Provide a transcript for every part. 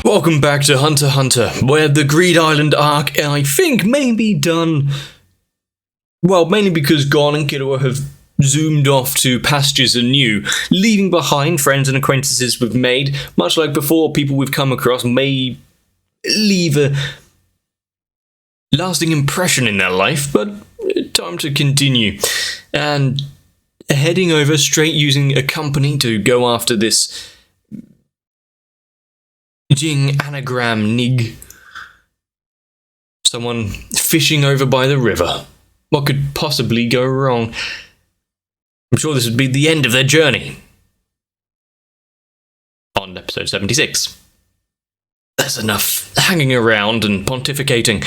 Welcome back to Hunter x Hunter, where the Greed Island arc, I think, may be done. Well, mainly because Gon and Killua have zoomed off to pastures anew, leaving behind friends and acquaintances we've made. Much like before, people we've come across may leave a lasting impression in their life, but time to continue. And heading over straight using a company to go after this Jing anagram Nig. Someone fishing over by the river. What could possibly go wrong? I'm sure this would be the end of their journey. On episode 76. There's enough hanging around and pontificating.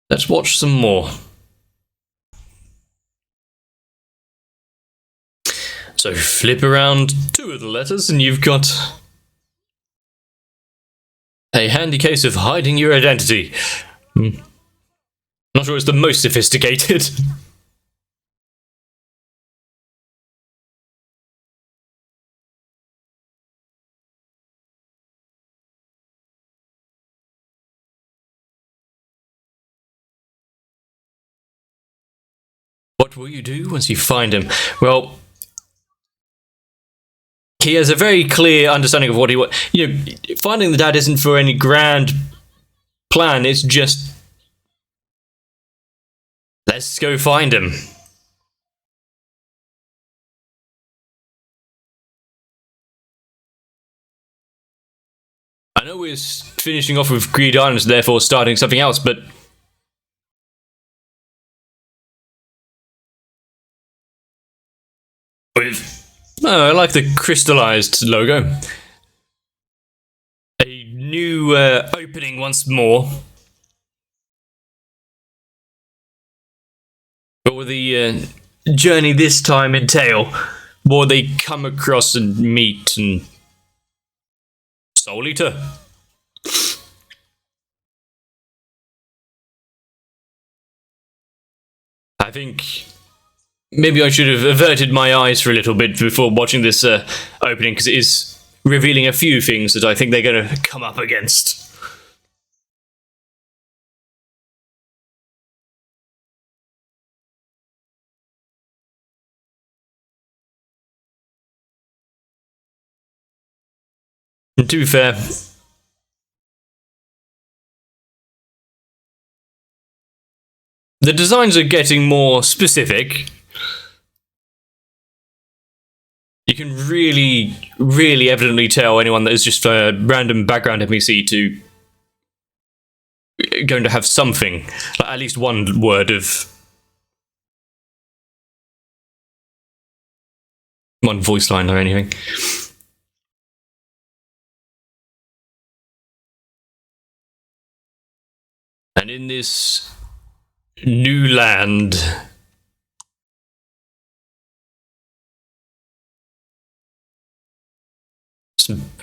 Let's watch some more. So flip around two of the letters and you've got a handy case of hiding your identity. Not sure it's the most sophisticated. What will you do once you find him? Well, he has a very clear understanding of what he wants. You know, finding the dad isn't for any grand plan, it's just, let's go find him. I know we're finishing off with Greed Islands, therefore starting something else, but I like the crystallized logo. A new opening once more. What will the journey this time entail? What will they come across and meet and... Soul Eater? I think... maybe I should have averted my eyes for a little bit before watching this opening, because it is revealing a few things that I think they're going to come up against. And to be fair, the designs are getting more specific. You can really evidently tell anyone that is just a random background NPC to going to have something, like at least one word of... one voice line or anything. And in this new land...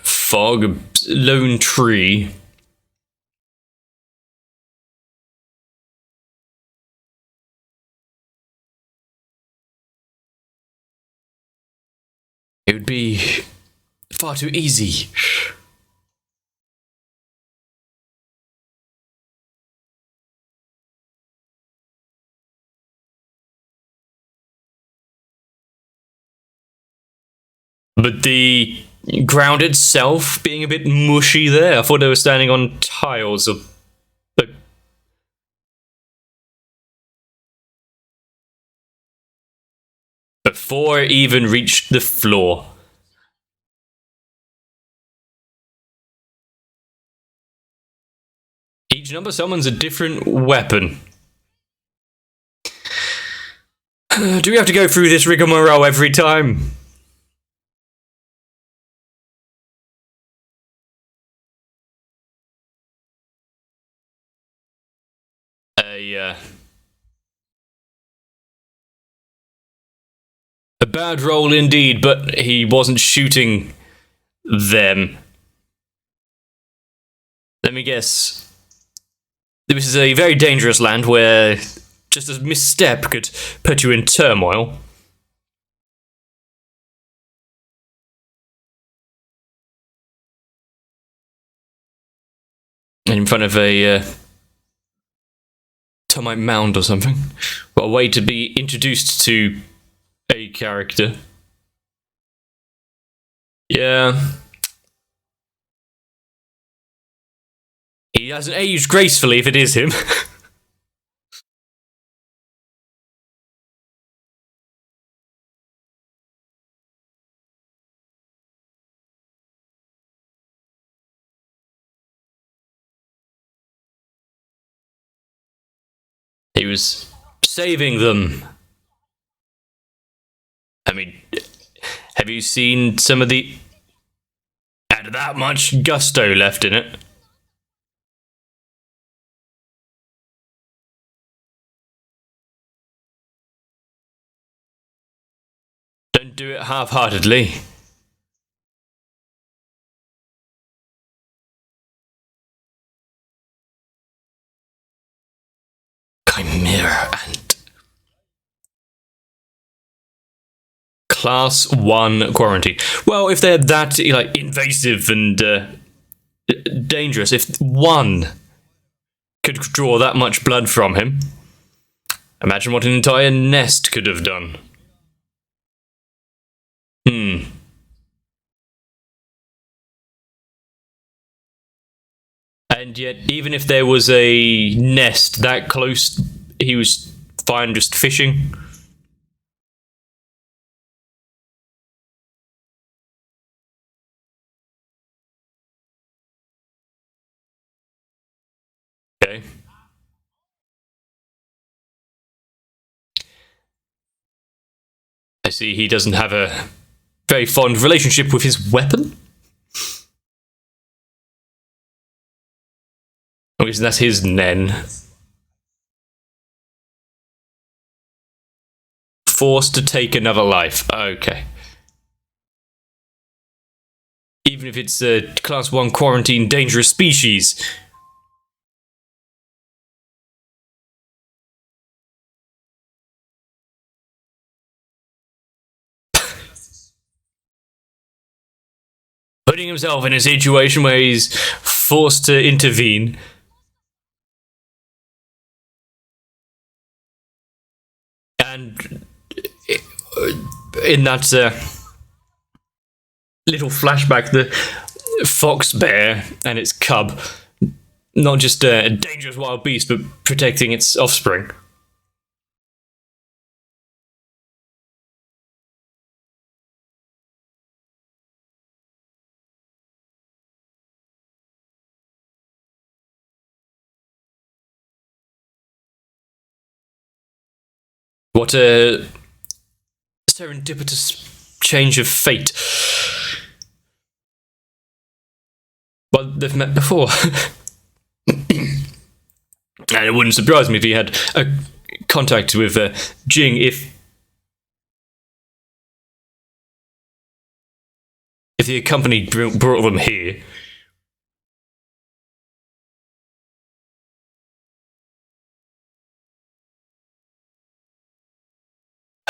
fog, a lone tree. It would be far too easy. But the ground itself being a bit mushy there. I thought they were standing on tiles of... before it even reached the floor. Each number summons a different weapon. Do we have to go through this rigmarole every time? A bad roll indeed, but he wasn't shooting them. Let me guess. This is a very dangerous land where just a misstep could put you in turmoil. in front of a termite mound or something. What a way to be introduced to a character. Yeah. He hasn't aged gracefully if it is him. He was saving them. I mean, have you seen some of the... had that much gusto left in it? Don't do it half-heartedly. Chimera Ant. Class 1 quarantine. Well, if they're that, like, invasive and dangerous, if one could draw that much blood from him, imagine what an entire nest could have done. And yet, even if there was a nest that close, he was fine just fishing. Okay. I see he doesn't have a very fond relationship with his weapon. Or isn't that his Nen? Forced to take another life. Okay. Even if it's a class 1 quarantine dangerous species. Putting himself in a situation where he's forced to intervene. And in that little flashback, the fox bear and its cub, not just a dangerous wild beast, but protecting its offspring. What a serendipitous change of fate. Well, they've met before. And it wouldn't surprise me if he had a contact with Jing if the company brought them here.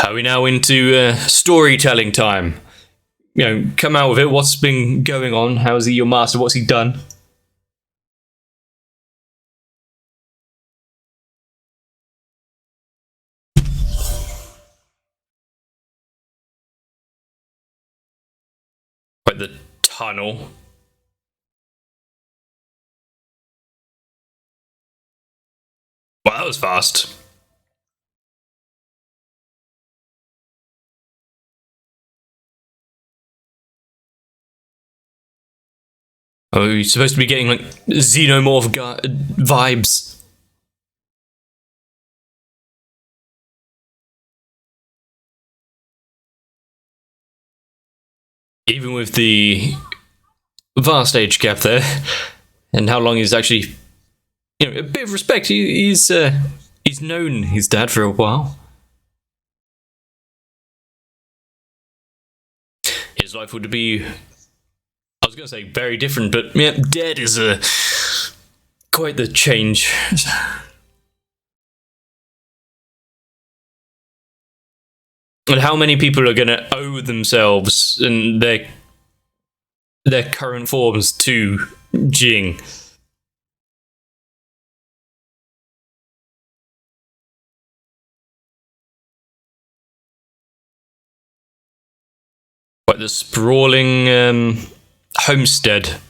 Are we now into storytelling time? You know, come out with it. What's been going on? How's he your master? What's he done? Like the tunnel. Well, that was fast. Oh, you're supposed to be getting, like, xenomorph vibes. Even with the vast age gap there, and how long he's actually, you know, a bit of respect. He's known his dad for a while. His life would be, I was going to say very different, but yeah, dead is quite the change. And how many people are going to owe themselves and their current forms to Jing? Quite the sprawling homestead.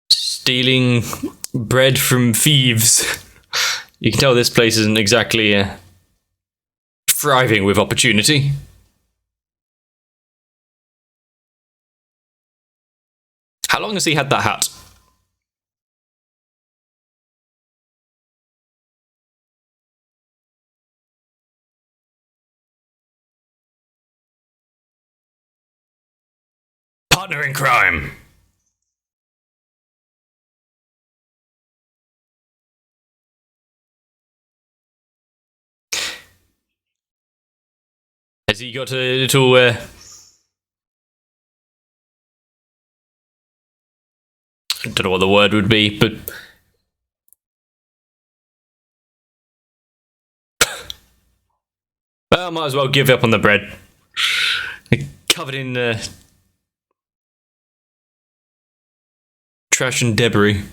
Stealing bread from thieves. You can tell this place isn't exactly thriving with opportunity. How long has he had that hat? Partner in crime. Has he got a little I don't know what the word would be, but well, I might as well give up on the bread. Covered in trash and debris.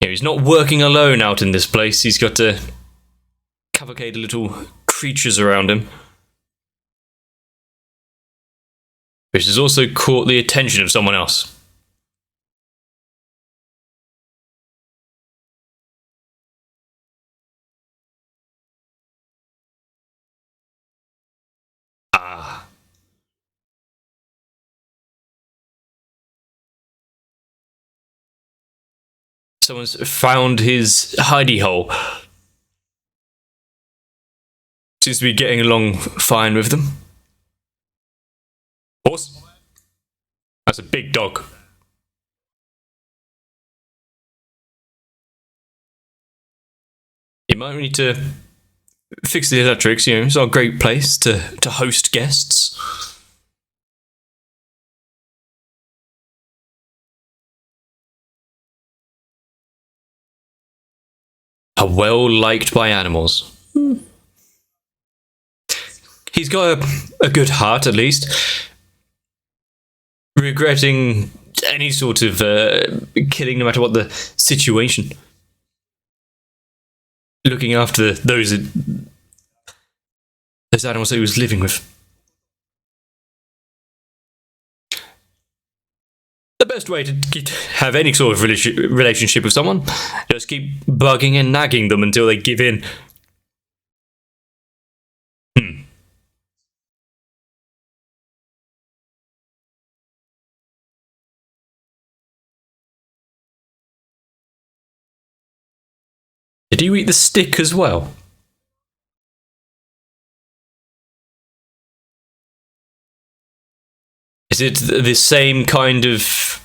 Yeah, he's not working alone out in this place. He's got a cavalcade of little creatures around him, which has also caught the attention of someone else. Ah. Someone's found his hidey hole. Seems to be getting along fine with them. Horse? That's a big dog. You might need to fix the electrics, you know, it's not a great place to host guests. Are well liked by animals. He's got a good heart, at least. Regretting any sort of killing, no matter what the situation. Looking after those animals that he was living with. The best way to have any sort of relationship with someone, just keep bugging and nagging them until they give in. Did you eat the stick as well? Is it the same kind of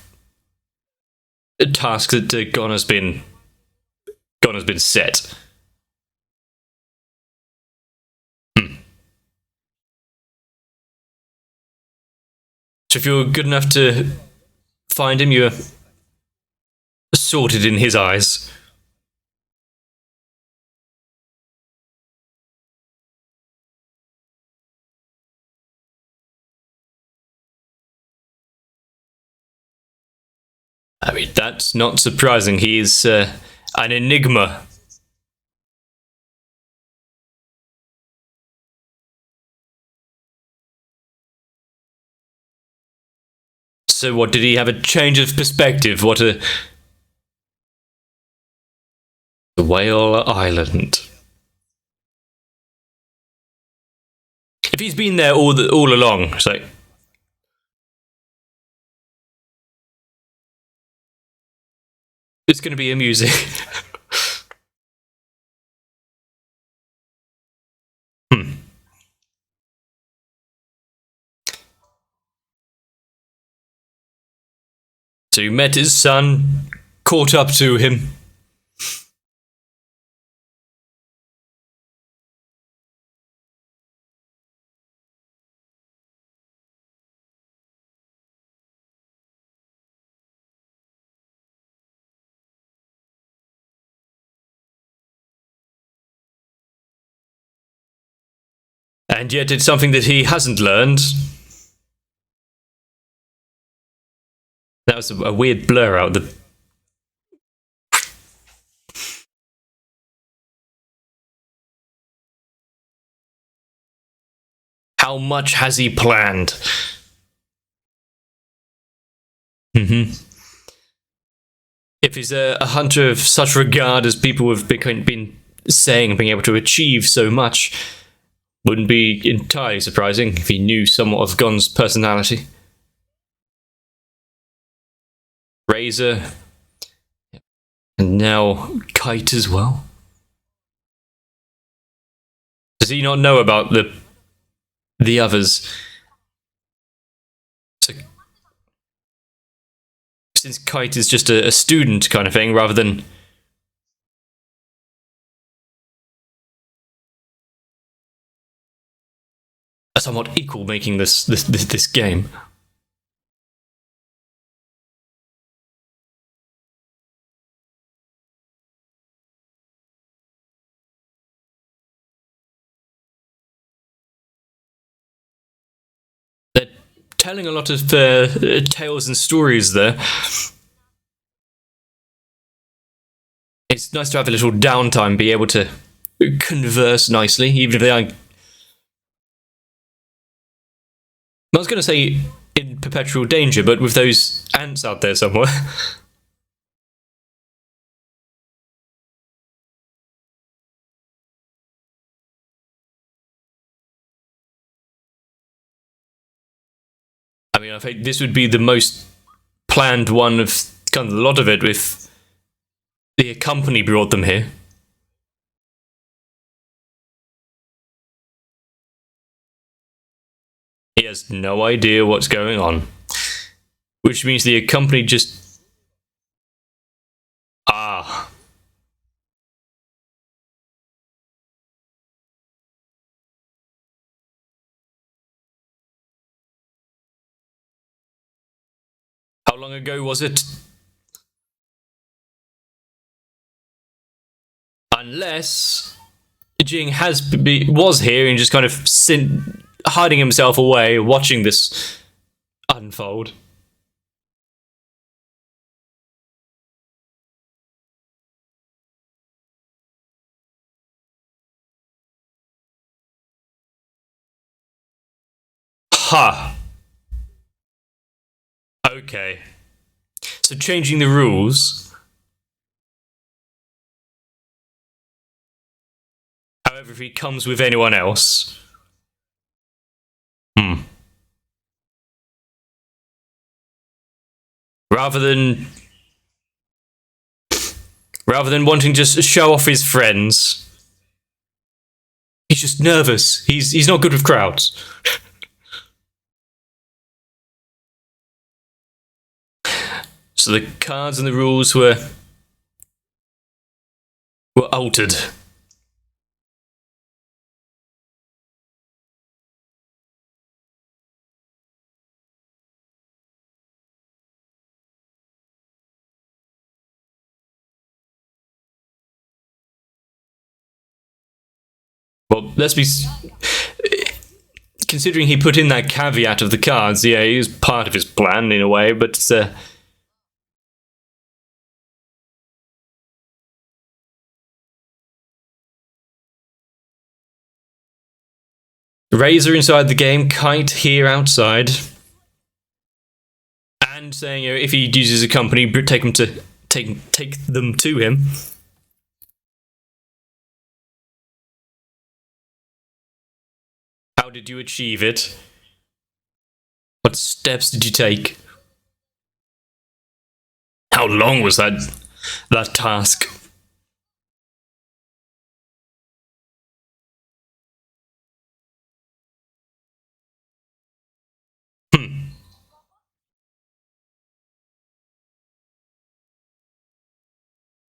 task that Gon has been set? So if you're good enough to find him, you're sorted in his eyes. I mean, that's not surprising. He's an enigma. So what, did he have a change of perspective? What a... The Whale Island. If he's been there all along, it's like... It's going to be amusing. So you met his son, caught up to him. And yet it's something that he hasn't learned. That was a weird blur out. How much has he planned? If he's a hunter of such regard as people have been saying, being able to achieve so much, wouldn't be entirely surprising if he knew somewhat of Gon's personality. Razor, and now Kite as well. Does he not know about the others? So, since Kite is just a student kind of thing, rather than a somewhat equal making this game. They're telling a lot of tales and stories there. It's nice to have a little downtime, be able to converse nicely, even if they aren't. I was going to say in perpetual danger, but with those ants out there somewhere. I mean, I think this would be the most planned one of kind of a lot of it, if the company brought them here. He has no idea what's going on, which means the company just How long ago was it? Unless Jing was here and just kind of hiding himself away, watching this unfold. Ha! Okay. So changing the rules. However, if he comes with anyone else. Rather than wanting to just show off his friends, he's just nervous. He's not good with crowds. So the cards and the rules were altered. Well, let's be. Considering he put in that caveat of the cards, yeah, he was part of his plan in a way, but Razor inside the game, Kite here outside, and saying, you know, if he uses a company, take them to him. How did you achieve it? What steps did you take? How long was that task?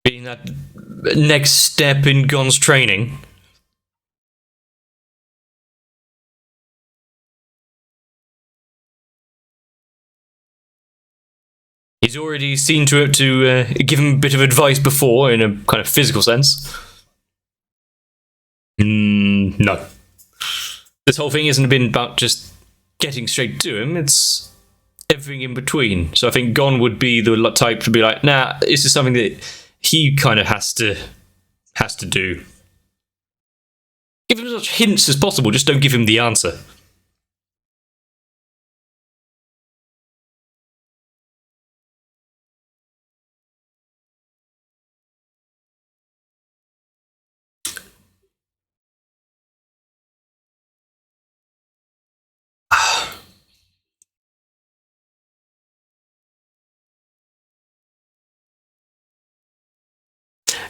Being that next step in Gon's training. He's already seen to it to give him a bit of advice before, in a kind of physical sense. No. This whole thing hasn't been about just getting straight to him, it's everything in between. So I think Gon would be the type to be like, nah, this is something that he kind of has to do. Give him as much hints as possible, just don't give him the answer.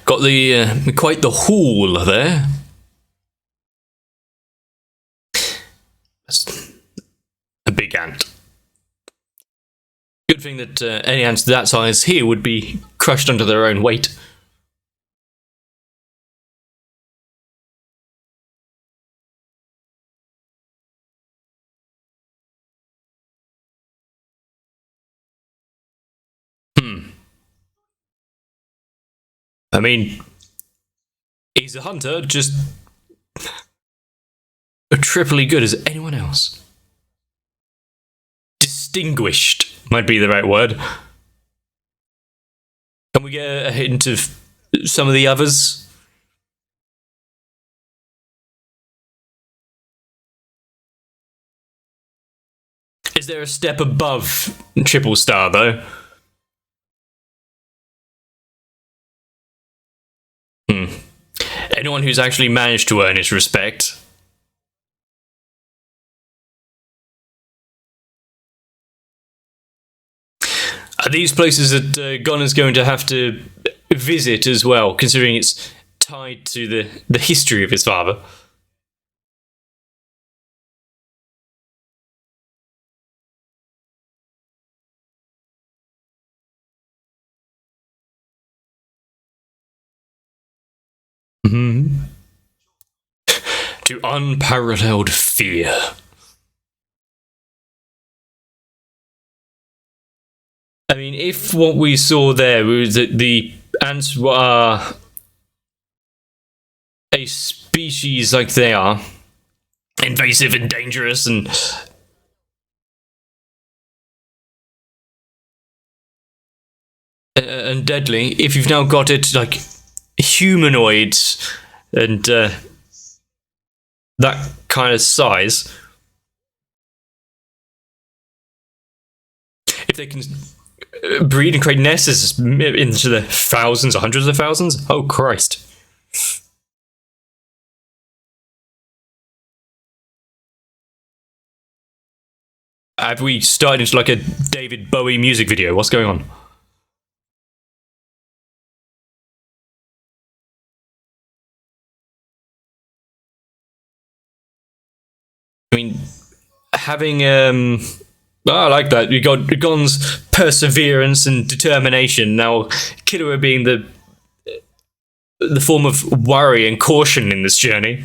Got the quite the haul there. That's a big ant. Good thing that any ants that size here would be crushed under their own weight. I mean, he's a hunter, just triply good as anyone else. Distinguished might be the right word. Can we get a hint of some of the others? Is there a step above triple star, though? Anyone who's actually managed to earn his respect. Are these places that Gon is going to have to visit as well, considering it's tied to the history of his father? To unparalleled fear. I mean, if what we saw there was that the ants are a species like they are, invasive and dangerous and deadly, if you've now got it like humanoids and that kind of size, if they can breed and create nests into the thousands or hundreds of thousands, oh Christ. Have we started into like a David Bowie music video? What's going on? I mean, having I like that. You got Gon's perseverance and determination. Now, Killua being the form of worry and caution in this journey.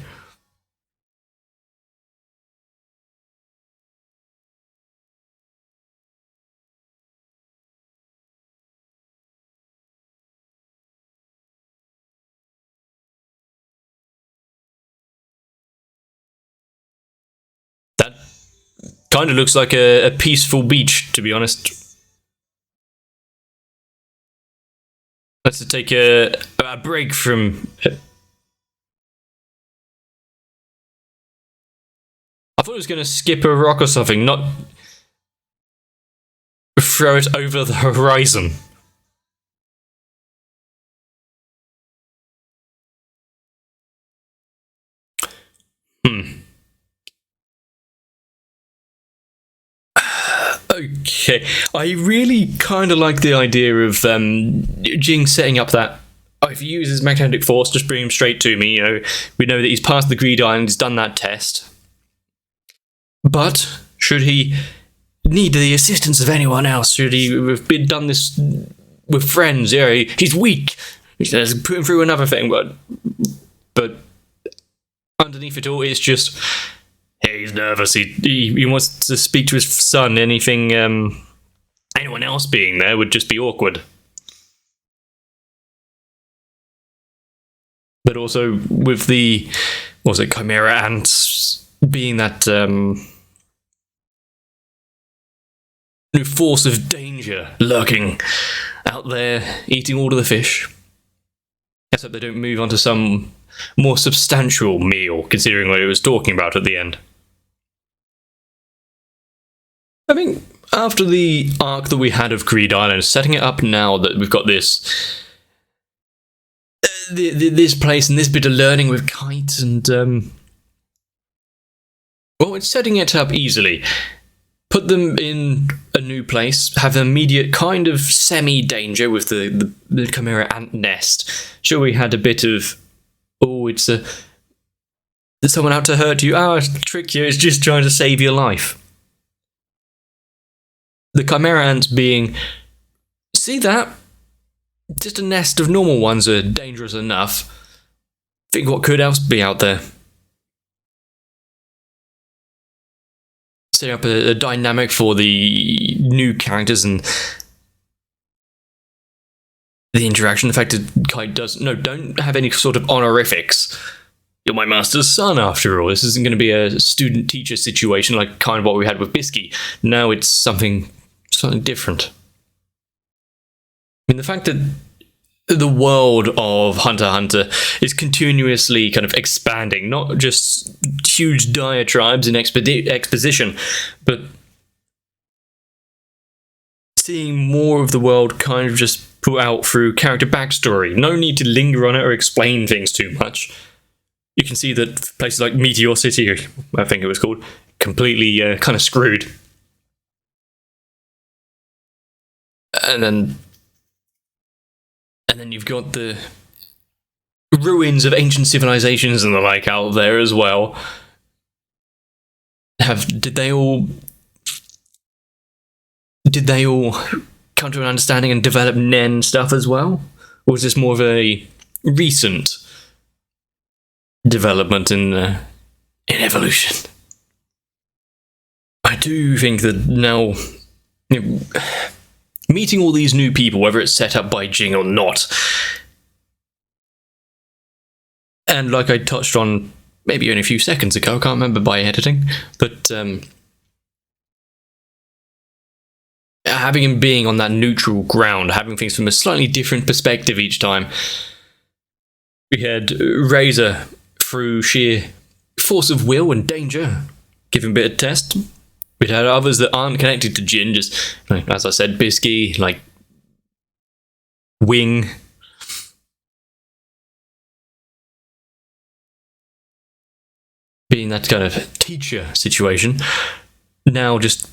That kind of looks like a peaceful beach, to be honest. Let's take a break from... I thought it was going to skip a rock or something, not throw it over the horizon. Okay, I really kind of like the idea of Jing setting up that. Oh, if he uses magnetic force, just bring him straight to me. You know, we know that he's passed the Greed Island, he's done that test. But should he need the assistance of anyone else? Should he have been done this with friends? Yeah, he's weak. Let's put him through another thing. But underneath it all, it's just. Hey, he's nervous. He wants to speak to his son. Anything, anyone else being there would just be awkward. But also with the, what was it, Chimera ants being that new force of danger lurking out there, eating all of the fish. Let's hope they don't move on to some more substantial meal, considering what it was talking about at the end. I think after the arc that we had of Greed Island, setting it up now that we've got this this place and this bit of learning with Kite and well, it's setting it up easily. put them in a new place, have immediate kind of semi-danger with the Chimera ant nest. Sure, we had a bit of, there's someone out to hurt you. Trick you, it's just trying to save your life. The Chimera ants being, see that? Just a nest of normal ones are dangerous enough. Think what could else be out there? Setting up a dynamic for the new characters and the interaction. The fact that Kite don't have any sort of honorifics. You're my master's son, after all. This isn't going to be a student-teacher situation like kind of what we had with Bisky. Now it's something different. I mean, the fact that the world of Hunter x Hunter is continuously kind of expanding, not just huge diatribes and exposition, but seeing more of the world kind of just put out through character backstory. No need to linger on it or explain things too much. You can see that places like Meteor City, I think it was called, completely kind of screwed. And then you've got the ruins of ancient civilizations and the like out there as well. Did they all come to an understanding and develop Nen stuff as well? Or was this more of a recent development in evolution? I do think that now, meeting all these new people, whether it's set up by Jing or not, and like I touched on maybe only a few seconds ago, I can't remember by editing, but having him being on that neutral ground, having things from a slightly different perspective each time. We had Razor, through sheer force of will and danger, give him a bit of test. We'd had others that aren't connected to Jin, just, as I said, Bisky, like Wing. Being that kind of teacher situation. Now just,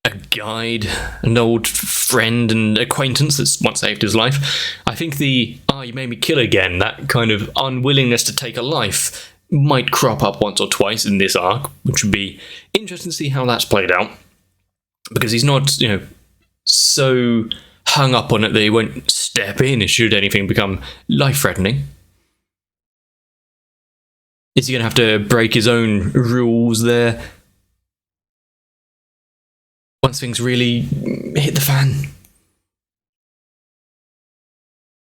a guide, an old friend and acquaintance that's once saved his life. I think you made me kill again, that kind of unwillingness to take a life might crop up once or twice in this arc, which would be interesting to see how that's played out. Because he's not, so hung up on it that he won't step in should anything become life-threatening. Is he going to have to break his own rules there once things really hit the fan?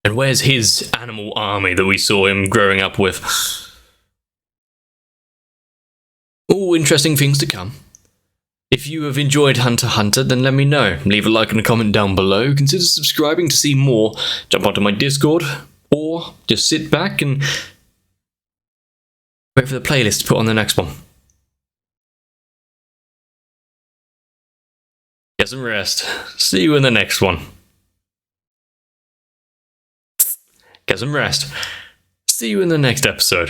And where's his animal army that we saw him growing up with? All interesting things to come. If you have enjoyed Hunter x Hunter, then let me know. Leave a like and a comment down below. Consider subscribing to see more. Jump onto my Discord, or just sit back and wait for the playlist to put on the next one. Get some rest. See you in the next one. Get some rest. See you in the next episode.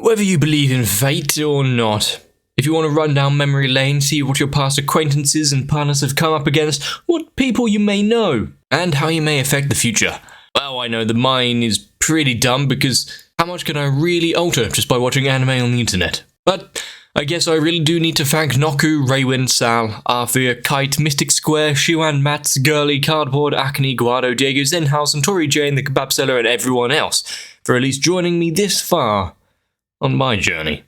Whether you believe in fate or not, if you want to run down memory lane, see what your past acquaintances and partners have come up against, what people you may know, and how you may affect the future. Well, I know that mine is pretty dumb because how much can I really alter just by watching anime on the internet? But I guess I really do need to thank Noku, Raywin, Sal, Arthur, Kite, Mystic Square, Shiwan, Mats, Girly, Cardboard, Acne, Guado, Diego, Zenhouse, and Tori Jane, the Kebab Seller, and everyone else for at least joining me this far on my journey.